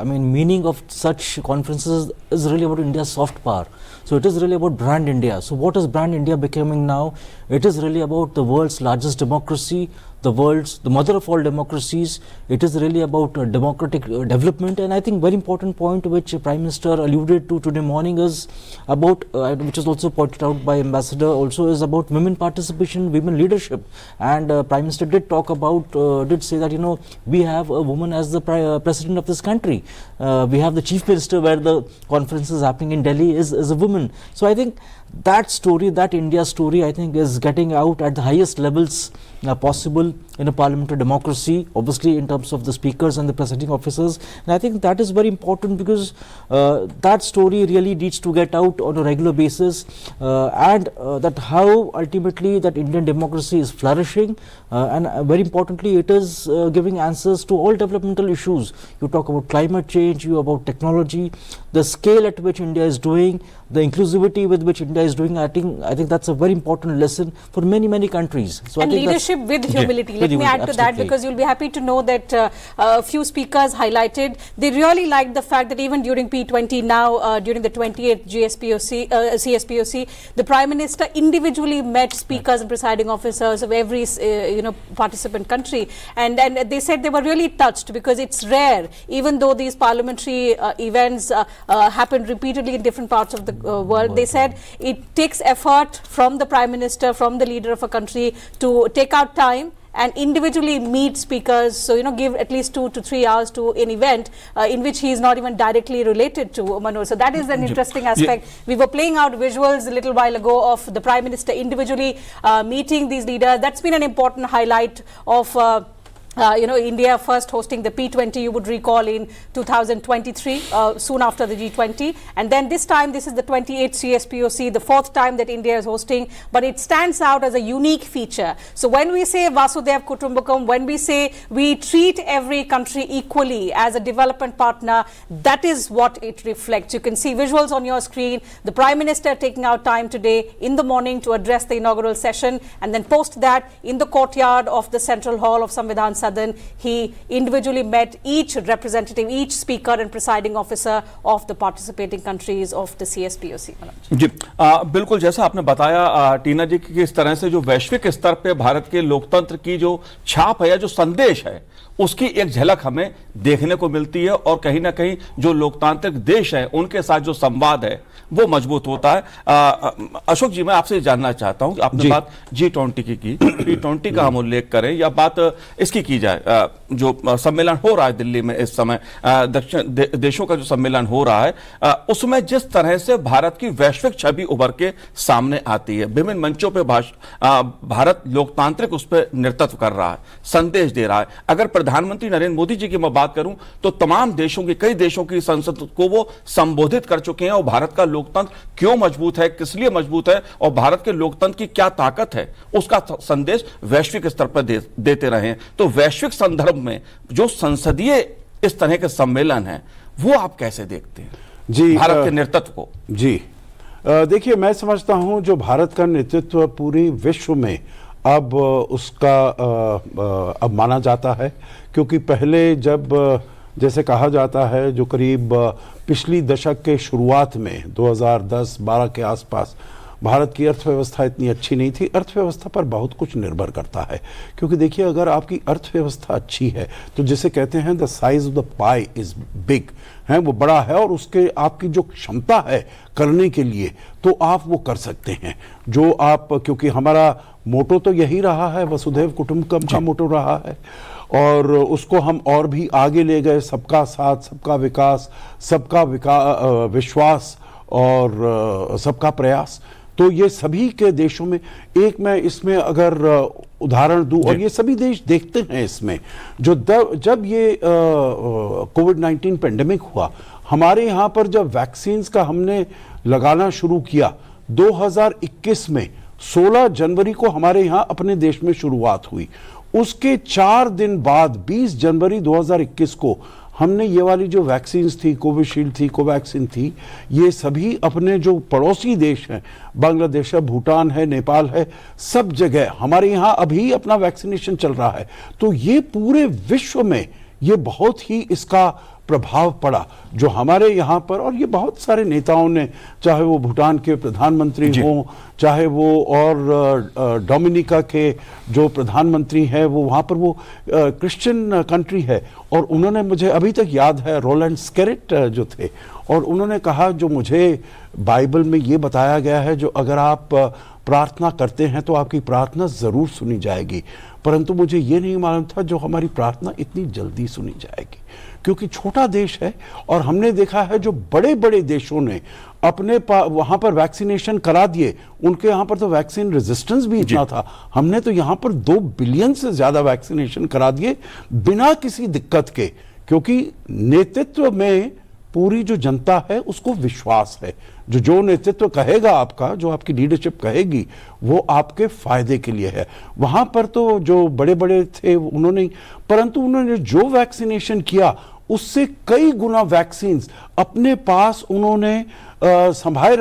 meaning of such conferences is really about India's soft power. So it is really about brand India. So what is brand India becoming now? It is really about the world's largest democracy, the mother of all democracies. It is really about democratic development. And I think very important point which Prime Minister alluded to today morning is about, which is also pointed out by Ambassador also, is about women participation, women leadership. And Prime Minister did talk about, did say that, we have a woman as the president of this country. We have the Chief Minister where the conference is happening in Delhi is a woman. So I think that story, that India story, I think is getting out at the highest levels possible in a parliamentary democracy, obviously in terms of the speakers and the presiding officers. And I think that is very important because that story really needs to get out on a regular basis, and that how ultimately that Indian democracy is flourishing, and very importantly it is giving answers to all developmental issues. You talk about climate change, you about technology, the scale at which India is doing, the inclusivity with which India is doing. I think that's a very important lesson for many countries. So and I think leadership with humility. Let me add to that, because you'll be happy to know that a few speakers highlighted they really liked the fact that even during P20 now, during the 28th CSPOC, the Prime Minister individually met speakers and presiding officers of every participant country, and they said they were really touched because it's rare, even though these parliamentary events happen repeatedly in different parts of the world. They said it takes effort from the Prime Minister, from the leader of a country, to take out time and individually meet speakers, so give at least 2 to 3 hours to an event in which he is not even directly related to, Manoj. So that is an interesting aspect. We were playing out visuals a little while ago of the Prime Minister individually meeting these leaders. That's been an important highlight of India first hosting the P20, you would recall, in 2023, soon after the G20. And then this time, this is the 28th CSPOC, the fourth time that India is hosting, but it stands out as a unique feature. So when we say Vasudhaiv Kutumbakam, when we say we treat every country equally as a development partner, that is what it reflects. You can see visuals on your screen, the Prime Minister taking out time today in the morning to address the inaugural session, and then post that in the courtyard of the Central Hall of Samvidhan Sadhan, he individually met each representative, each speaker and presiding officer of the participating countries of the CSPOC. जी बिल्कुल जैसा आपने बताया टीना जी कि किस तरह से जो वैश्विक स्तर पे भारत के लोकतंत्र की जो छाप है या जो संदेश है उसकी एक झलक हमें देखने को मिलती है, और कहीं ना कहीं जो लोकतांत्रिक देश है उनके साथ जो संवाद है वो मजबूत होता है। अशोक जी, मैं आपसे जानना चाहता हूं कि आपने बात G20 की P20 का हम उल्लेख करें या बात इसकी की जाए, जो सम्मेलन हो रहा है दिल्ली में इस समय, दक्षिण देशों का जो सम्मेलन हो रहा है, उसमें जिस तरह से भारत की वैश्विक छवि उभर के सामने आती है, विभिन्न मंचों पे भारत लोकतांत्रिक उस पर नेतृत्व कर रहा है, संदेश दे रहा है। अगर प्रधानमंत्री नरेंद्र मोदी जी की मैं बात करूं तो तमाम देशों की, कई देशों की संसद को वो संबोधित कर चुके हैं, और भारत का लोकतंत्र क्यों मजबूत है, किस लिए मजबूत है, और भारत के लोकतंत्र की क्या ताकत है, उसका संदेश वैश्विक स्तर पर देते रहे हैं। तो वैश्विक संदर्भ में जो संसदीय इस तरह के सम्मेलन है वो आप कैसे देखते हैं जी, भारत के नेतृत्व को? जी देखिए, मैं समझता हूं जो भारत का नेतृत्व पूरी विश्व में अब उसका अब माना जाता है, क्योंकि पहले जब जैसे कहा जाता है जो करीब पिछली दशक के शुरुआत में 2010-12 के आसपास भारत की अर्थव्यवस्था इतनी अच्छी नहीं थी। अर्थव्यवस्था पर बहुत कुछ निर्भर करता है, क्योंकि देखिए अगर आपकी अर्थव्यवस्था अच्छी है तो जिसे कहते हैं the size of the pi is big, है वो बड़ा है, और उसके आपकी जो क्षमता है करने के लिए तो आप वो कर सकते हैं जो आप, क्योंकि हमारा मोटो तो यही रहा है, वसुधैव कुटुंबकम का मोटो रहा है, और उसको हम और भी आगे ले गए, सबका साथ, सबका विकास, सबका विश्वास और सबका प्रयास। तो ये सभी के देशों में, एक मैं इसमें अगर उदाहरण दूं, और ये सभी देश देखते हैं इसमें, जो जब ये कोविड-19 पेंडेमिक हुआ, हमारे यहाँ पर जब वैक्सीन का हमने लगाना शुरू किया 2021 में, 16 जनवरी को हमारे यहाँ अपने देश में शुरुआत हुई। उसके 4 दिन बाद 20 जनवरी 2021 को हमने ये वाली जो वैक्सीन्स थी, कोविशील्ड थी, कोवैक्सिन थी, ये सभी अपने जो पड़ोसी देश हैं, बांग्लादेश है, भूटान है, नेपाल है, सब जगह हमारे यहाँ अभी अपना वैक्सीनेशन चल रहा है। तो ये पूरे विश्व में ये बहुत ही इसका प्रभाव पड़ा जो हमारे यहाँ पर, और ये बहुत सारे नेताओं ने, चाहे वो भूटान के प्रधानमंत्री हों, चाहे वो और डोमिनिका के जो प्रधानमंत्री हैं, वो वहाँ पर वो क्रिश्चियन कंट्री है, और उन्होंने, मुझे अभी तक याद है, रोलैंड स्केरेट जो थे, और उन्होंने कहा जो मुझे बाइबल में ये बताया गया है, जो अगर आप प्रार्थना करते हैं तो आपकी प्रार्थना ज़रूर सुनी जाएगी, परंतु मुझे ये नहीं मालूम था जो हमारी प्रार्थना इतनी जल्दी सुनी जाएगी, क्योंकि छोटा देश है। और हमने देखा है जो बड़े बड़े देशों ने अपने वहाँ पर वैक्सीनेशन करा दिए, उनके यहाँ पर तो वैक्सीन रेजिस्टेंस भी इतना था, हमने तो यहाँ पर 2 बिलियन से ज़्यादा वैक्सीनेशन करा दिए बिना किसी दिक्कत के, क्योंकि नेतृत्व में पूरी जो जनता है उसको विश्वास है, जो नेतृत्व कहेगा आपका, जो आपकी लीडरशिप कहेगी, वो आपके फायदे के लिए है। वहां पर तो जो बड़े बड़े थे उन्होंने, परंतु उन्होंने जो वैक्सीनेशन किया उससे कई गुना वैक्सीन अपने पास उन्होंने संभाले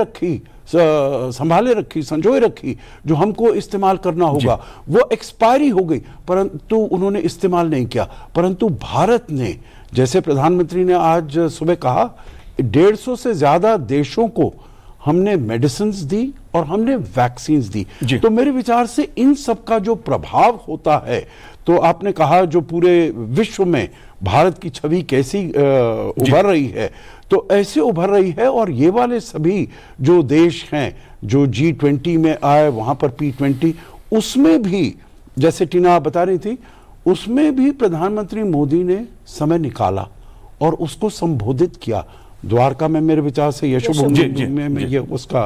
रखी, संजोए रखी, जो हमको इस्तेमाल करना होगा। वो एक्सपायरी हो गई परंतु उन्होंने इस्तेमाल नहीं किया। परंतु भारत ने, जैसे प्रधानमंत्री ने आज सुबह कहा, 150 से ज्यादा देशों को हमने मेडिसिन दी और हमने वैक्सीन दी। तो मेरे विचार से इन सब का जो प्रभाव होता है, तो आपने कहा जो पूरे विश्व में भारत की छवि कैसी उभर रही है, तो ऐसे उभर रही है। और ये वाले सभी जो देश हैं जो G20 में आए, वहां पर P20, उसमें भी जैसे टीना आप बता रही थी, उसमें भी प्रधानमंत्री मोदी ने समय निकाला और उसको संबोधित किया। द्वारका में मेरे विचार से यशोभूमि में ये उसका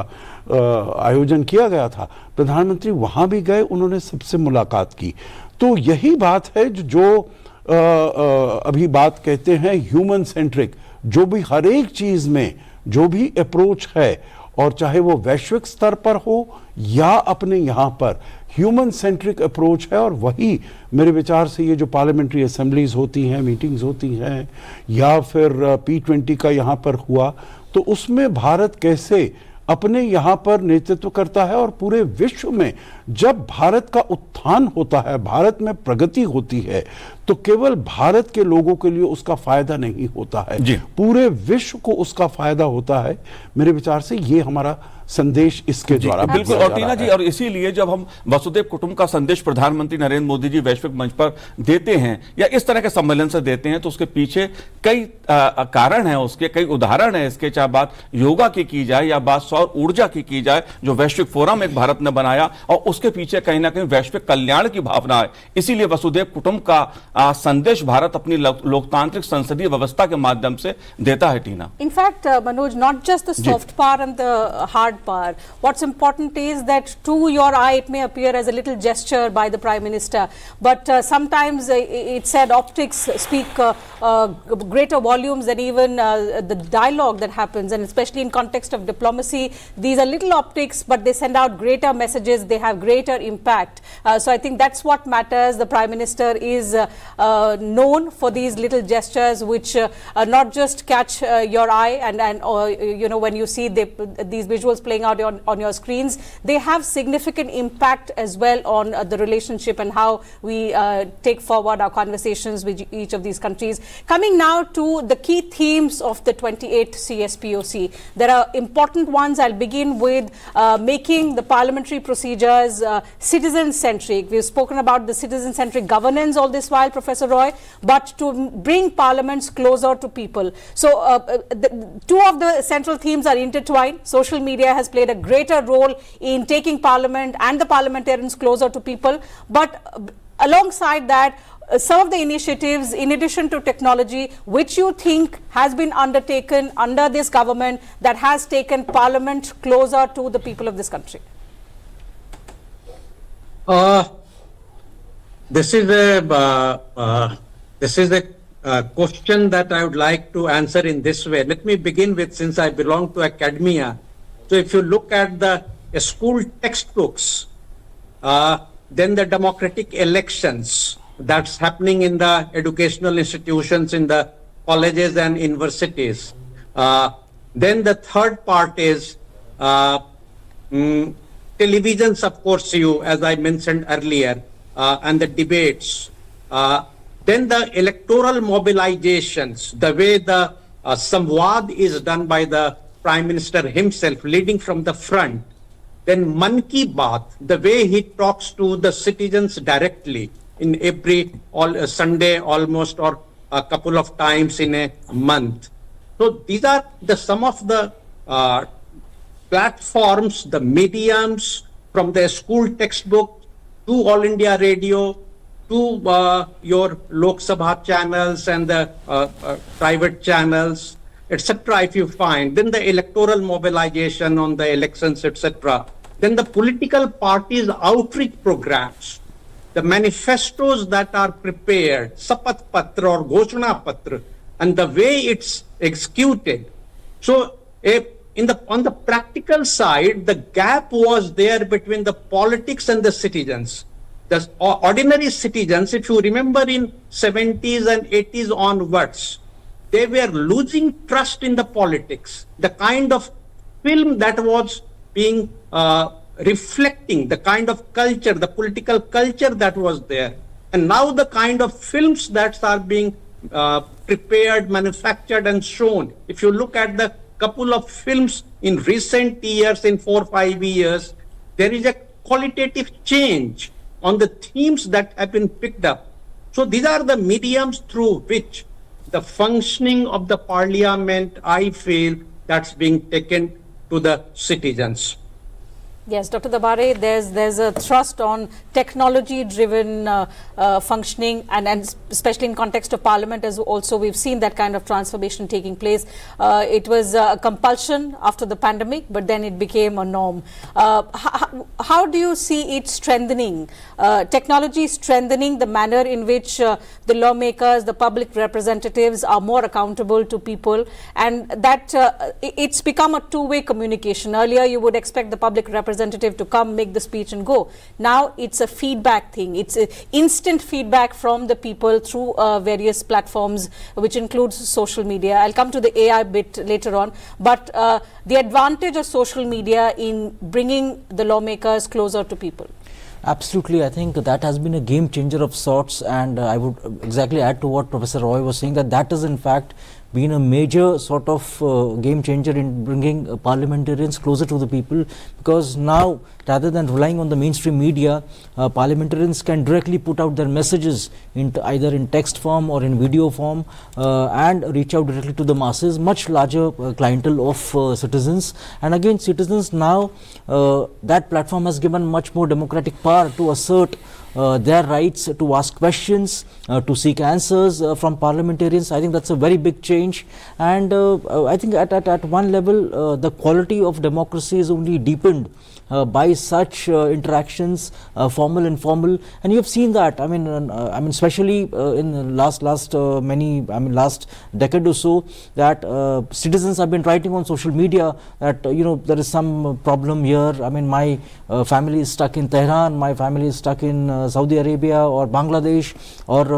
आयोजन किया गया था। प्रधानमंत्री वहां भी गए, उन्होंने सबसे मुलाकात की। तो यही बात है जो अभी बात कहते हैं ह्यूमन सेंट्रिक, जो भी हर एक चीज में जो भी अप्रोच है, और चाहे वो वैश्विक स्तर पर हो या अपने यहाँ पर, ह्यूमन सेंट्रिक अप्रोच है। और वही मेरे विचार से ये जो पार्लियामेंट्री असेंबलीज होती हैं, मीटिंग्स होती हैं, या फिर P20 का यहाँ पर हुआ, तो उसमें भारत कैसे अपने यहाँ पर नेतृत्व करता है। और पूरे विश्व में जब भारत का उत्थान होता है, भारत में प्रगति होती है, तो केवल भारत के लोगों के लिए उसका फायदा नहीं होता है, पूरे विश्व को उसका फायदा होता है। मेरे विचार से ये हमारा संदेश इसके द्वारा बिल्कुल। और टीना जी, और इसीलिए जब हम वसुदेव कुटुंब का संदेश प्रधानमंत्री नरेंद्र मोदी जी वैश्विक मंच पर देते हैं या इस तरह के सम्मेलन से देते हैं, तो उसके पीछे कई कारण हैं, उसके कई उदाहरण हैं इसके, चाहे बात योगा की जाए या बात सौर ऊर्जा की जाए, जो वैश्विक फोरम एक भारत ने बनाया, और उसके पीछे कहीं ना कहीं वैश्विक कल्याण की भावना है। इसीलिए वसुदेव कुटुंब का संदेश भारत अपनी लोकतांत्रिक संसदीय व्यवस्था के माध्यम से देता है। Tina, in fact Manoj, not just the soft power and the hard power. What's important is that to your eye it may appear as a little gesture by the Prime Minister, but sometimes it's said optics speak greater volumes than even the dialogue that happens, and especially in context of diplomacy, these are little optics, but they send out greater messages, they have greater impact. So I think that's what matters. The Prime Minister is known for these little gestures which not just catch your eye and you know, when you see these visuals playing out on your screens, they have significant impact as well on the relationship and how we take forward our conversations with each of these countries. Coming now to the key themes of the 28th CSPOC. There are important ones. I'll begin with making the parliamentary procedures citizen-centric. We've spoken about the citizen-centric governance all this while, Professor Roy, but to bring parliaments closer to people. So two of the central themes are intertwined. Social media has played a greater role in taking parliament and the parliamentarians closer to people, but alongside that, some of the initiatives in addition to technology which you think has been undertaken under this government that has taken parliament closer to the people of this country. This is a question that I would like to answer in this way. Let me begin with, since I belong to academia, so if you look at the school textbooks, then the democratic elections that's happening in the educational institutions, in the colleges and universities. Then the third part is televisions, of course, as I mentioned earlier, and the debates. Then the electoral mobilizations, the way the samvad is done by the Prime Minister himself, leading from the front. Then Man Ki Baat, the way he talks to the citizens directly in every Sunday almost, or a couple of times in a month. So these are some of the platforms, the mediums, from the school textbook to All India Radio, to your Lok Sabha channels and the private channels, etc. if you find. Then the electoral mobilization on the elections, etc. Then the political parties' outreach programs, the manifestos that are prepared, Sapath Patra or Ghoshana Patra, and the way it's executed. So on the practical side, the gap was there between the politics and the citizens. The ordinary citizens, if you remember in 70s and 80s onwards, they were losing trust in the politics. The kind of film that was being reflecting, the kind of culture, the political culture that was there. And now the kind of films that are being prepared, manufactured and shown. If you look at the couple of films in recent years, in 4 or 5 years, there is a qualitative change on the themes that have been picked up. So these are the mediums through which the functioning of the parliament, I feel, that's being taken to the citizens. Yes, Dr. Dabare, there's a thrust on technology-driven functioning, and especially in context of Parliament as also we've seen that kind of transformation taking place. It was a compulsion after the pandemic, but then it became a norm. How do you see it strengthening, technology strengthening the manner in which the lawmakers, the public representatives are more accountable to people, and that it's become a two-way communication. Earlier, you would expect the public representative to come, make the speech and go. Now it's a feedback thing. It's instant feedback from the people through various platforms, which includes social media. I'll come to the AI bit later on. But the advantage of social media in bringing the lawmakers closer to people. Absolutely, I think that has been a game changer of sorts, and I would exactly add to what Professor Roy was saying, that has in fact been a major sort of game changer in bringing parliamentarians closer to the people, because now rather than relying on the mainstream media, parliamentarians can directly put out their messages either in text form or in video form and reach out directly to the masses, much larger clientele of citizens. And again, citizens now, that platform has given much more democratic power to assert their rights, to ask questions, to seek answers from parliamentarians. I think that's a very big change, and I think at one level the quality of democracy is only deepened by such interactions, formal, informal, and you have seen that. I mean, especially in last decade or so, that citizens have been writing on social media that there is some problem here. I mean, my family is stuck in Tehran, my family is stuck in Saudi Arabia or Bangladesh, or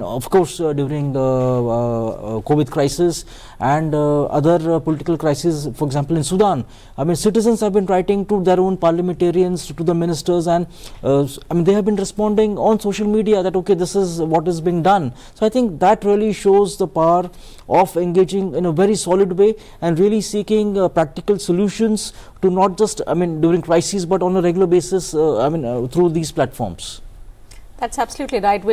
of course during the COVID crisis and other political crises, for example in Sudan. I mean, citizens have been writing to their own parliamentarians, to the ministers, and they have been responding on social media that okay, this is what is being done. So I think that really shows the power of engaging in a very solid way and really seeking practical solutions to not just during crises, but on a regular basis through these platforms. That's absolutely right. We'll